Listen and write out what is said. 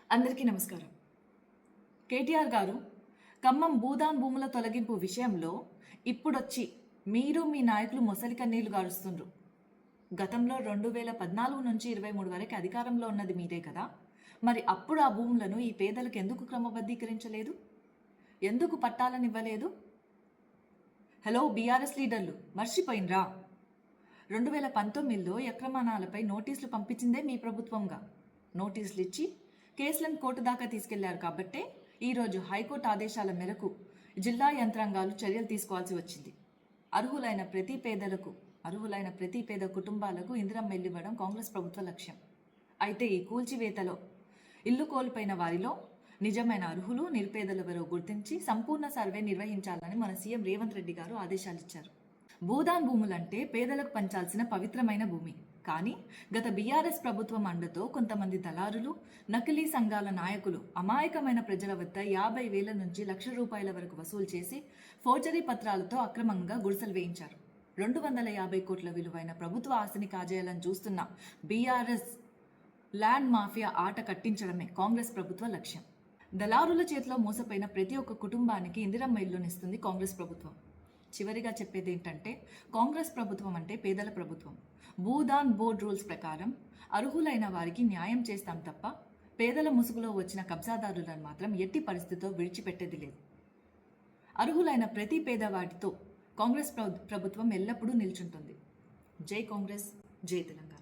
అందరికీ నమస్కారం. కేటీఆర్ గారు ఖమ్మం భూదాన్ భూముల తొలగింపు విషయంలో ఇప్పుడొచ్చి మీరు మీ నాయకులు మొసలి కన్నీళ్లు గారుస్తుండ్రు. గతంలో 2014 నుంచి 23 వరకు అధికారంలో ఉన్నది మీరే కదా. మరి అప్పుడు ఆ భూములను ఈ పేదలకు ఎందుకు క్రమబద్ధీకరించలేదు? ఎందుకు పట్టాలనివ్వలేదు? హలో బీఆర్ఎస్ లీడర్లు, మర్చిపోయినరా? 2019లో అక్రమణాలపై నోటీసులు పంపించిందే మీ ప్రభుత్వంగా. నోటీసులు ఇచ్చి కేసులను కోర్టు దాకా తీసుకెళ్లారు కాబట్టే ఈరోజు హైకోర్టు ఆదేశాల మేరకు జిల్లా యంత్రాంగాలు చర్యలు తీసుకోవాల్సి వచ్చింది. అర్హులైన ప్రతి పేద కుటుంబాలకు ఇందిరమ్మ ఇల్లు ఇవ్వడం కాంగ్రెస్ ప్రభుత్వ లక్ష్యం. అయితే ఈ కూల్చివేతలో ఇల్లు కోల్పోయిన వారిలో నిజమైన అర్హులు నిరుపేదలెవరో గుర్తించి సంపూర్ణ సర్వే నిర్వహించాలని మన సీఎం రేవంత్ రెడ్డి గారు ఆదేశాలు ఇచ్చారు. భూదాన్ భూములంటే పేదలకు పంచాల్సిన పవిత్రమైన భూమి. కానీ గత బీఆర్ఎస్ ప్రభుత్వం అండతో కొంతమంది దళారులు, నకిలీ సంఘాల నాయకులు అమాయకమైన ప్రజల వద్ద 50,000 నుంచి ₹1,00,000 వరకు వసూలు చేసి ఫోర్జరీ పత్రాలతో అక్రమంగా గుడిసెలు వేయించారు. 250 కోట్ల విలువైన ప్రభుత్వ ఆస్తిని కాజేయాలని చూస్తున్న బీఆర్ఎస్ ల్యాండ్ మాఫియా ఆట కట్టించడమే కాంగ్రెస్ ప్రభుత్వ లక్ష్యం. దళారుల చేతిలో మోసపోయిన ప్రతి ఒక్క కుటుంబానికి ఇందిరమ్మ ఇల్లునిస్తుంది కాంగ్రెస్ ప్రభుత్వం. చివరిగా చెప్పేది ఏంటంటే, కాంగ్రెస్ ప్రభుత్వం అంటే పేదల ప్రభుత్వం. భూదాన్ బోర్డ్ రూల్స్ ప్రకారం అర్హులైన వారికి న్యాయం చేస్తాం తప్ప పేదల ముసుగులో వచ్చిన కబ్జాదారులను మాత్రం ఎట్టి పరిస్థితితో విడిచిపెట్టేది లేదు. అర్హులైన ప్రతి పేదవాడితో కాంగ్రెస్ ప్రభుత్వం ఎల్లప్పుడూ నిల్చుంటుంది. జై కాంగ్రెస్, జై తెలంగాణ.